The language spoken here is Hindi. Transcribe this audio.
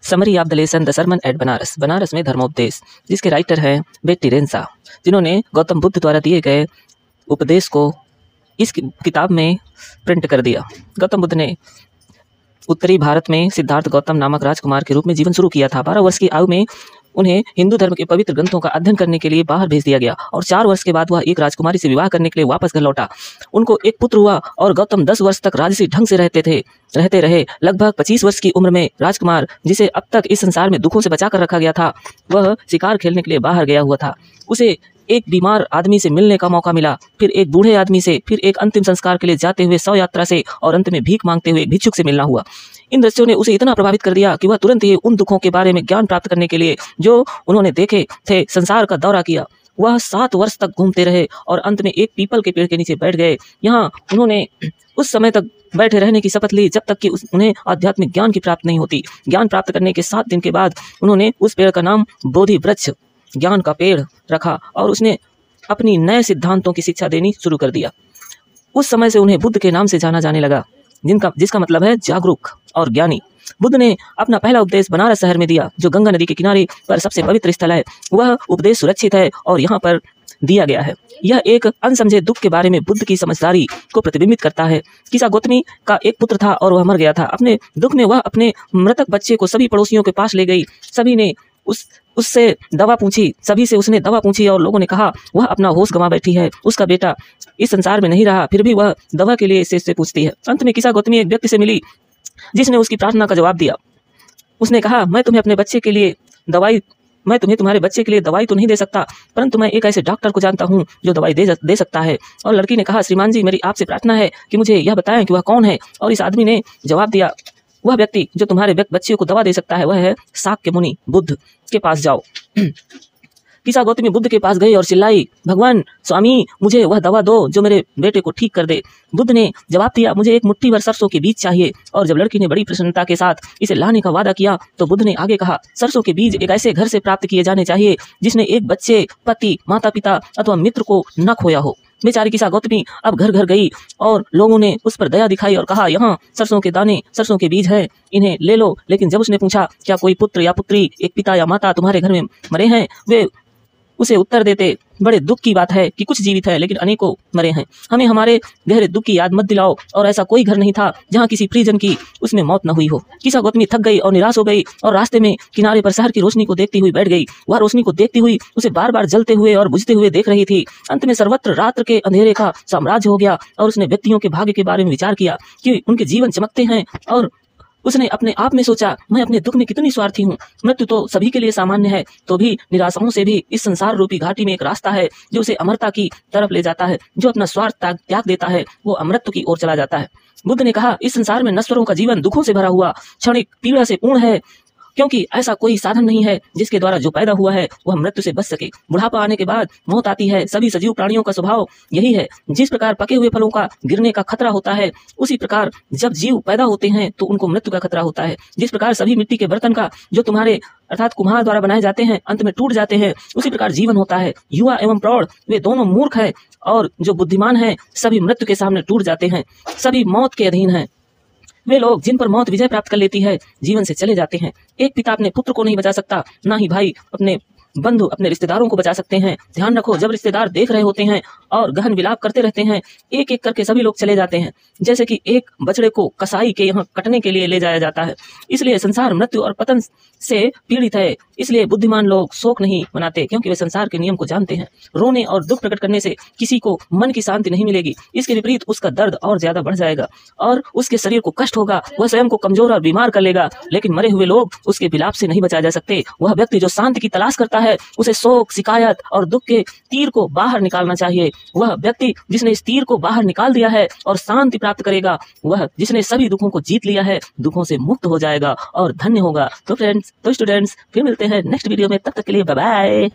Summary of the lesson the sermon at Benares, Banaras में धर्मोपदेश, जिसके राइटर हैं बेट्टी रेंसा, जिन्होंने गौतम बुद्ध द्वारा दिए गए उपदेश को इस किताब में प्रिंट कर दिया। गौतम बुद्ध ने उत्तरी भारत में सिद्धार्थ गौतम नामक राजकुमार के रूप में जीवन शुरू किया था। 12 वर्ष की आयु में उन्हें हिंदू धर्म के पवित्र ग्रंथों का अध्ययन करने के लिए बाहर भेज दिया गया और 4 वर्ष के बाद वह एक राजकुमारी से विवाह करने के लिए वापस घर लौटा। उनको एक पुत्र हुआ और गौतम 10 वर्ष तक राजसी ढंग से रहते रहे। लगभग 25 वर्ष की उम्र में राजकुमार, जिसे अब तक इस संसार में दुखों से बचा कर रखा गया था, वह शिकार खेलने के लिए बाहर गया हुआ था। उसे एक बीमार आदमी से मिलने का मौका मिला, फिर एक बूढ़े आदमी से, फिर एक अंतिम संस्कार के लिए जाते हुए शव यात्रा से और अंत में भीख मांगते हुए एक भिक्षुक से मिलना हुआ। इन दृश्यों ने उसे इतना प्रभावित कर दिया कि वह तुरंत ही उन दुखों के बारे में ज्ञान प्राप्त करने के लिए जो उन्होंने देखे थे संसार का दौरा किया। वह 7 वर्ष तक घूमते रहे और अंत में एक पीपल के पेड़ के नीचे बैठ गए। यहाँ उन्होंने उस समय तक बैठे रहने की शपथ ली जब तक कि उन्हें आध्यात्मिक ज्ञान की प्राप्ति नहीं होती। ज्ञान प्राप्त करने के 7 दिन के बाद उन्होंने उस पेड़ का नाम बोधि वृक्ष, ज्ञान का पेड़, रखा और उसने अपनी नए सिद्धांतों की शिक्षा देनी शुरू कर दिया। उस समय से उन्हें बुद्ध के नाम से जाना जाने लगा, जिसका मतलब है जागरूक और ज्ञानी। बुद्ध ने अपना पहला उपदेश बनारस शहर में दिया, जो गंगा नदी के किनारे पर सबसे पवित्र स्थल है। वह उपदेश सुरक्षित है और यहाँ पर दिया गया है। यह एक अनसमझे दुख के बारे में बुद्ध की समझदारी को प्रतिबिंबित करता है। किसा गौतमी का एक पुत्र था और वह मर गया था। अपने दुख में वह अपने मृतक बच्चे को सभी पड़ोसियों के पास ले गई। सभी ने उससे दवा पूछी, सभी से उसने दवा पूछी और लोगों ने कहा वह अपना होश गंवा बैठी है, उसका बेटा इस संसार में नहीं रहा, फिर भी वह दवा के लिए इससे पूछती है। अंत में किसा गौतमी एक व्यक्ति से मिली जिसने उसकी प्रार्थना का जवाब दिया। उसने कहा, मैं तुम्हें तुम्हारे बच्चे के लिए दवाई तो नहीं दे सकता, परंतु मैं एक ऐसे डॉक्टर को जानता हूँ जो दवाई दे सकता है। और लड़की ने कहा, श्रीमान जी, मेरी आपसे प्रार्थना है कि मुझे यह बताएं कि वह कौन है। और इस आदमी ने जवाब दिया, वह व्यक्ति जो तुम्हारे बच्चे को दवा दे सकता है वह है शाक्य मुनि, बुद्ध के पास जाओ। किसा गौतमी बुद्ध के पास गई और चिल्लाई, भगवान स्वामी, मुझे वह दवा दो जो मेरे बेटे को ठीक कर दे। बुद्ध ने जवाब दिया, मुझे एक मुट्ठी भर सरसों के बीज चाहिए। और जब लड़की ने बड़ी प्रसन्नता के साथ इसे लाने का वादा किया तो बुद्ध ने आगे कहा, सरसों के बीज एक ऐसे घर से प्राप्त किए जाने चाहिए जिसने एक बच्चे, पति, माता पिता अथवा मित्र को न खोया हो। बेचारी किसा गौतमी अब घर घर गई और लोगों ने उस पर दया दिखाई और कहा, यहाँ सरसों के दाने, सरसों के बीज हैं, इन्हें ले लो। लेकिन जब उसने पूछा, क्या कोई पुत्र या पुत्री, एक पिता या माता तुम्हारे घर में मरे हैं, वे उसे उत्तर देते, बड़े दुख की बात है कि कुछ जीवित है लेकिन अनेकों मरे हैं। हमें हमारे गहरे दुख की याद मत दिलाओ। और ऐसा कोई घर नहीं था जहाँ किसी परिजन की उसमें मौत न हुई हो। किसा गौतमी थक गई और निराश हो गई और रास्ते में किनारे पर शहर की रोशनी को देखती हुई बैठ गई। वह रोशनी को देखती हुई उसे बार बार जलते हुए और बुझते हुए देख रही थी। अंत में सर्वत्र रात्र के अंधेरे का साम्राज्य हो गया और उसने व्यक्तियों के भाग्य के बारे में विचार किया कि उनके जीवन चमकते हैं। और उसने अपने आप में सोचा, मैं अपने दुख में कितनी स्वार्थी हूँ। मृत्यु तो सभी के लिए सामान्य है, तो भी निराशाओं से भी इस संसार रूपी घाटी में एक रास्ता है जो उसे अमरता की तरफ ले जाता है। जो अपना स्वार्थ त्याग देता है वो अमृत की ओर चला जाता है। बुद्ध ने कहा, इस संसार में नश्वरों का जीवन दुखों से भरा हुआ, क्षणिक पीड़ा से पूर्ण है, क्योंकि ऐसा कोई साधन नहीं है जिसके द्वारा जो पैदा हुआ है वह मृत्यु से बच सके। बुढ़ापा आने के बाद मौत आती है। सभी सजीव प्राणियों का स्वभाव यही है। जिस प्रकार पके हुए फलों का गिरने का खतरा होता है, उसी प्रकार जब जीव पैदा होते हैं तो उनको मृत्यु का खतरा होता है। जिस प्रकार सभी मिट्टी के बर्तन का जो तुम्हारे अर्थात कुम्हार द्वारा बनाए जाते हैं अंत में टूट जाते हैं, उसी प्रकार जीवन होता है। युवा एवं प्रौढ़ वे दोनों मूर्ख है और जो बुद्धिमान है सभी मृत्यु के सामने टूट जाते हैं, सभी मौत के अधीन हैं। वे लोग जिन पर मौत विजय प्राप्त कर लेती है जीवन से चले जाते हैं। एक पिता अपने पुत्र को नहीं बचा सकता, ना ही भाई अपने बंधु अपने रिश्तेदारों को बचा सकते हैं। ध्यान रखो, जब रिश्तेदार देख रहे होते हैं और गहन विलाप करते रहते हैं, एक एक करके सभी लोग चले जाते हैं, जैसे कि एक बछड़े को कसाई के यहाँ कटने के लिए ले जाया जाता है। इसलिए संसार मृत्यु और पतन से पीड़ित है। इसलिए बुद्धिमान लोग शोक नहीं मनाते, क्योंकि वे संसार के नियम को जानते हैं। रोने और दुख प्रकट करने से किसी को मन की शांति नहीं मिलेगी। इसके विपरीत उसका दर्द और ज्यादा बढ़ जाएगा और उसके शरीर को कष्ट होगा। वह स्वयं को कमजोर और बीमार कर लेगा। लेकिन मरे हुए लोग उसके विलाप से नहीं बचाए जा सकते। वह व्यक्ति जो शांति की तलाश करता है, उसे शोक, शिकायत और दुख के तीर को बाहर निकालना चाहिए। वह व्यक्ति जिसने इस तीर को बाहर निकाल दिया है और शांति प्राप्त करेगा, वह जिसने सभी दुखों को जीत लिया है, दुखों से मुक्त हो जाएगा और धन्य होगा। तो फ्रेंड्स, तो स्टूडेंट्स, फिर मिलते हैं नेक्स्ट वीडियो में। तब तक के लिए बाय बाय।